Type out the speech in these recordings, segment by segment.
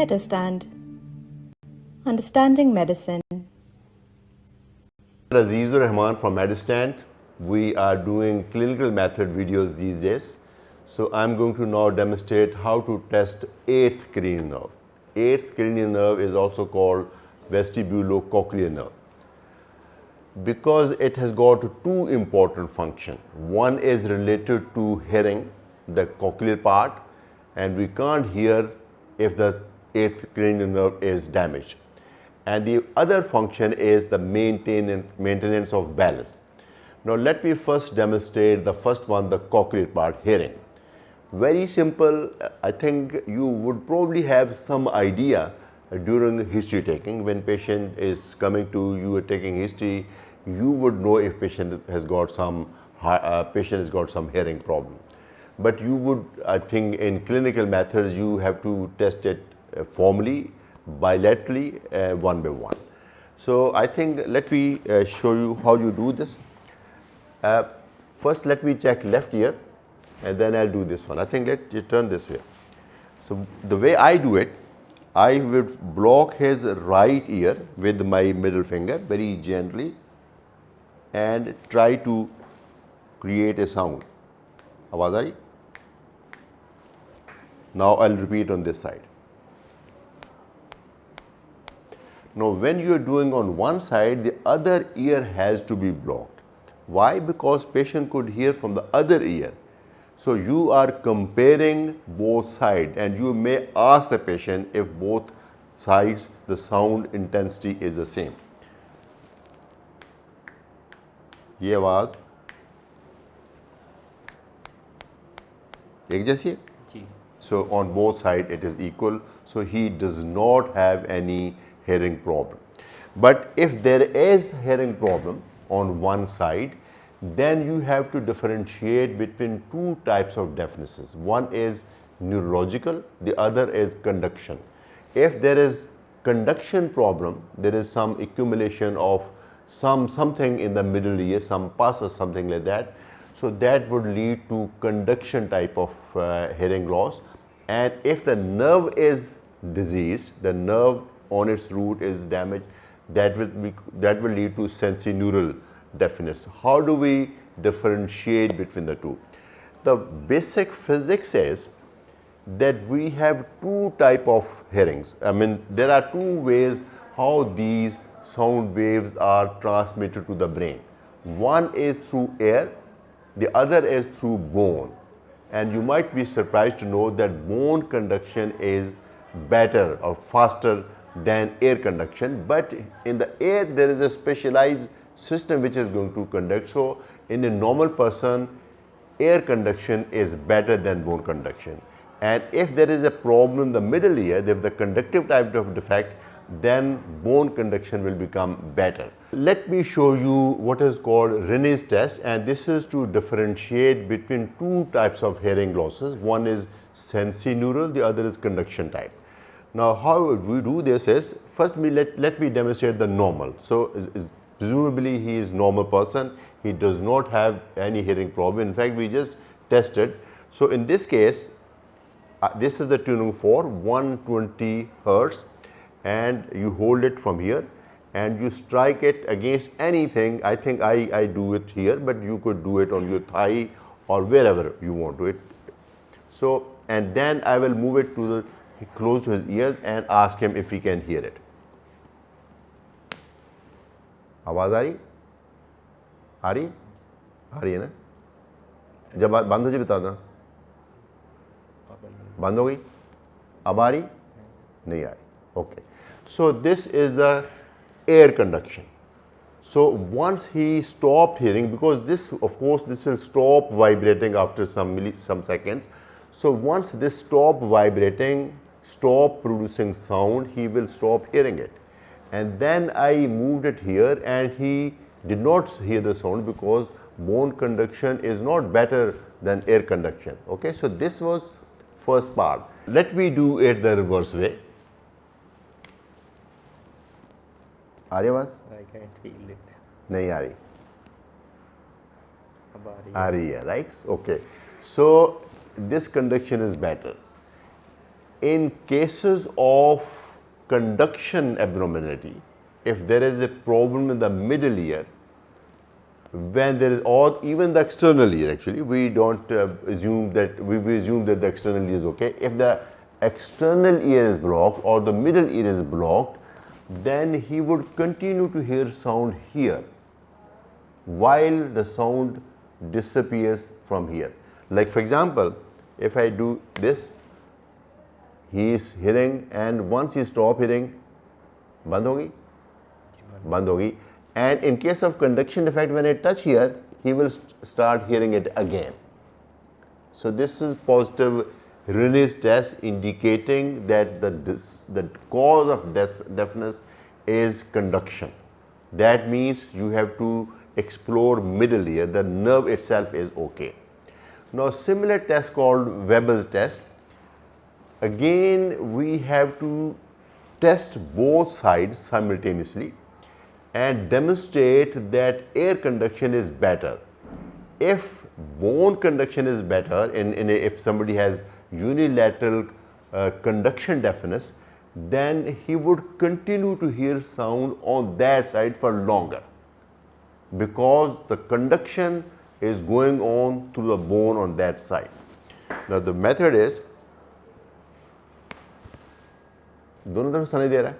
Medurstand. Understanding medicine. Aziz Rehman from Medurstand. We are doing clinical method videos these days. So I'm going to now demonstrate how to test 8th cranial nerve. 8th cranial nerve is also called vestibulocochlear nerve, because it has got two important functions. One is related to hearing, the cochlear part, and we can't hear if the 8th cranial nerve is damaged. And the other function is the maintenance of balance. Now let me first demonstrate the first one, the cochlear part, hearing. Very simple. I think you would probably have some idea during history taking. When patient is coming to you, taking history, you would know if patient has got some hearing problem. But you would, I think, in clinical methods, you have to test it formally, bilaterally, one by one. So I think let me show you how you do this. First, let me check left ear, and then I'll do this one. I think let you turn this way. So the way I do it, I would block his right ear with my middle finger very gently and try to create a sound. आवाज़ आ रही? Now I'll repeat on this side. Now when you are doing on one side, the other ear has to be blocked. Why? Because patient could hear from the other ear. So you are comparing both sides, and you may ask the patient if both sides the sound intensity is the same. ये आवाज़ एक जैसी है? So on both sides it is equal. So he does not have any hearing problem. But if there is hearing problem on one side, then you have to differentiate between two types of deafnesses. One is neurological, the other is conduction. If there is conduction problem, there is some accumulation of something in the middle ear, some pus or something like that. So that would lead to conduction type of hearing loss. And if the nerve is diseased, the nerve on its root is damaged, that will lead to sensorineural deafness. How do we differentiate between the two? The basic physics is that we have two type of hearings. I mean, there are two ways how these sound waves are transmitted to the brain. One is through air, the other is through bone. And you might be surprised to know that bone conduction is better or faster than air conduction. But in the air, there is a specialized system which is going to conduct. So in a normal person, air conduction is better than bone conduction. And if there is a problem in the middle ear, if the conductive type of defect, then bone conduction will become better. Let me show you what is called Ren Test, and this is to differentiate between two types of hearing losses. One is sensorineural, the other is conduction type. Now how we do this is, first let me demonstrate the normal. So presumably he is normal person, he does not have any hearing problem. In fact, we just tested. So in this case, this is the tuning for 120 Hertz, and you hold it from here and you strike it against anything. I think I do it here, but you could do it on your thigh or wherever you want to it. So, and then I will move it to the close to his ears and ask him if he can hear it. आवाज़ आ रही? आ रही? आ रही है ना? जब बंद हो जाए बता देना. बंद हो गई? अब आ रही? नहीं आ रही. Okay. So this is the air conduction. So once he stopped hearing, because this, of course, this will stop vibrating after some seconds. So once this stop vibrating, stop producing sound, he will stop hearing it. And then I moved it here, and he did not hear the sound because bone conduction is not better than air conduction. Okay, so this was first part. Let me do it the reverse way. आ रही आवाज़? I can feel it. नहीं आ रही. अब आ रही है, right? Okay. So this conduction is better. In cases of conduction abnormality, if there is a problem in the middle ear, when there is, or even the external ear, actually we don't assume that, we assume that the external ear is okay. If the external ear is blocked or the middle ear is blocked, then he would continue to hear sound here while the sound disappears from here. Like for example, if I do this, he is hearing, and once he stop hearing, band hogi, band hogi. And in case of conduction defect, when I touch here, he will start hearing it again. So this is positive Ren test indicating that the cause of deafness is conduction. That means you have to explore middle ear, the nerve itself is okay. Now similar test called Weber's test. Again we have to test both sides simultaneously and demonstrate that air conduction is better. If bone conduction is better, if somebody has unilateral conduction deafness, then he would continue to hear sound on that side for longer, because the conduction is going on through the bone on that side. Now the method is, दोनों तरफ सुनाई दे रहा है,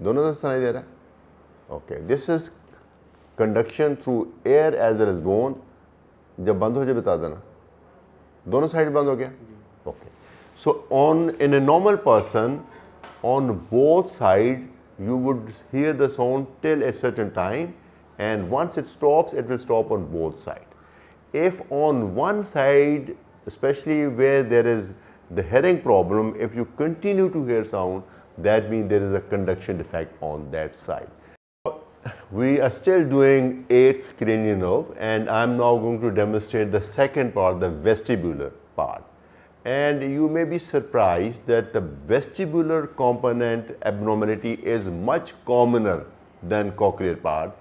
दोनों तरफ सुनाई दे रहा है. Okay, this is conduction through air as well as bone. जब बंद हो जाए बता देना. दोनों साइड बंद हो गया. Okay. So in a normal person, on both sides you would hear the sound till a certain time, and once it stops, it will stop on both sides. If on one side, especially where there is the hearing problem, if you continue to hear sound, that means there is a conduction defect on that side. We are still doing 8th cranial nerve, and I am now going to demonstrate the second part, the vestibular part. And you may be surprised that the vestibular component abnormality is much commoner than cochlear part,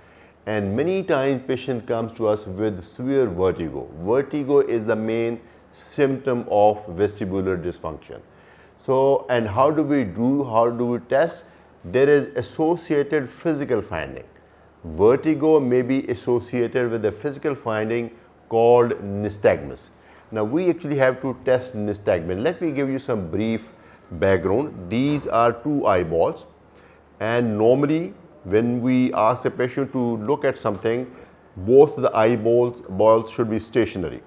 and many times patient comes to us with severe vertigo. Vertigo is the main symptom of vestibular dysfunction. So, and how do we test? There is associated physical finding. Vertigo may be associated with a physical finding called nystagmus. Now we actually have to test nystagmus. Let me give you some brief background. These are two eyeballs, and normally when we ask a patient to look at something, both the eyeballs should be stationary.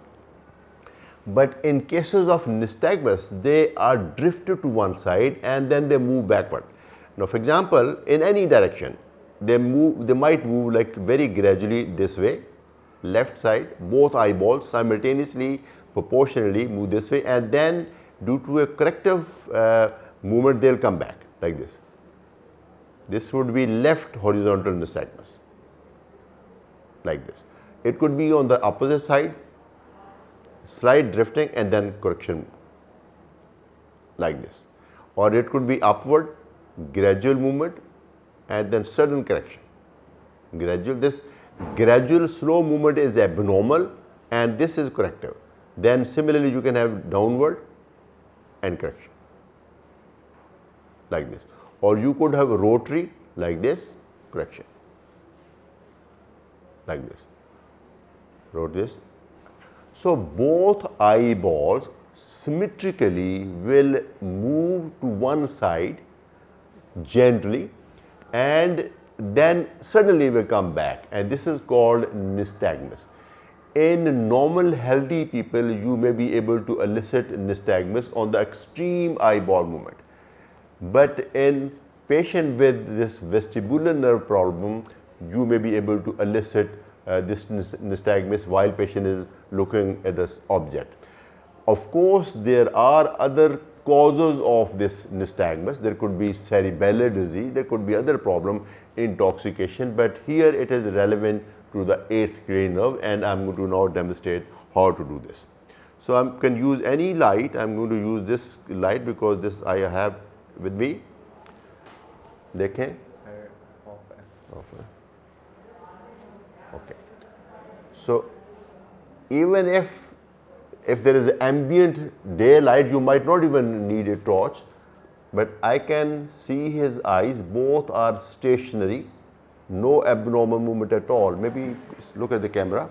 But in cases of nystagmus, they are drifted to one side and then they move backward. Now for example, in any direction, they might move like very gradually this way, left side, both eyeballs simultaneously, proportionally move this way, and then due to a corrective movement, they'll come back like this. This would be left horizontal nystagmus, like this. It could be on the opposite side, slight drifting and then correction, like this. Or it could be upward, gradual movement and then sudden correction. This gradual slow movement is abnormal and this is corrective. Then similarly you can have downward and correction, like this. Or you could have a rotary, like this, correction, like this, this. So both eyeballs symmetrically will move to one side gently and then suddenly will come back, and this is called nystagmus. In normal healthy people, you may be able to elicit nystagmus on the extreme eyeball movement. But in patient with this vestibular nerve problem, you may be able to elicit this nystagmus while patient is looking at this object. Of course, there are other causes of this nystagmus. There could be cerebellar disease, there could be other problem, intoxication, but here it is relevant to the 8th cranial nerve, and I am going to now demonstrate how to do this. So I can use any light. I am going to use this light because this I have with me. देखें, okay. So even if if there is ambient daylight, you might not even need a torch, but I can see his eyes, both are stationary, no abnormal movement at all. Maybe look at the camera.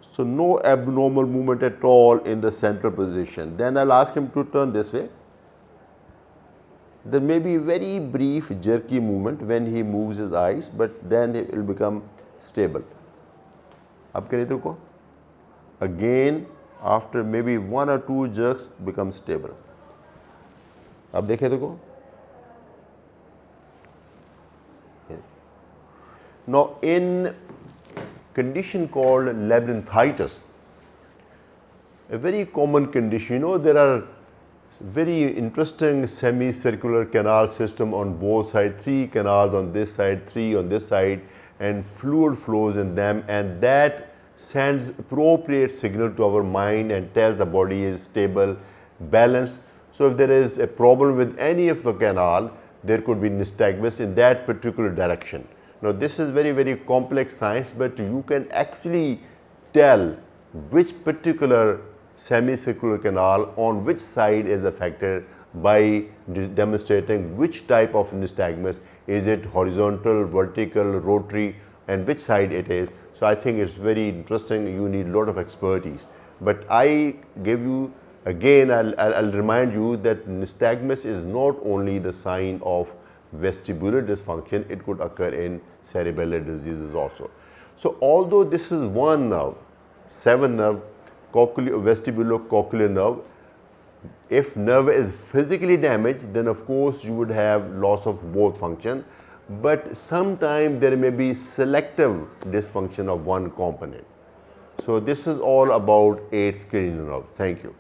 So no abnormal movement at all in the central position. Then I'll ask him to turn this way. There may be very brief jerky movement when he moves his eyes, but then it will become stable. Ab kare देखो. Again, after maybe 1 or 2 jerks, become stable. अब देखें देखो. Now in condition called labyrinthitis, a very common condition, there are very interesting semicircular canal system on both sides, 3 canals on this side, 3 on this side, and fluid flows in them, and that sends appropriate signal to our mind and tells the body is stable, balanced. So if there is a problem with any of the canal, there could be nystagmus in that particular direction. Now this is very, very complex science, but you can actually tell which particular semicircular canal on which side is affected by demonstrating which type of nystagmus. Is it horizontal, vertical, rotary, and which side it is. So I think it's very interesting. You need a lot of expertise. But I give you, again, I'll remind you that nystagmus is not only the sign of vestibular dysfunction, it could occur in cerebellar diseases also. So although this is one nerve, 7th nerve, vestibulocochlear nerve, if nerve is physically damaged, then of course you would have loss of both function, but sometimes there may be selective dysfunction of one component. So this is all about 8th cranial nerve. Thank you.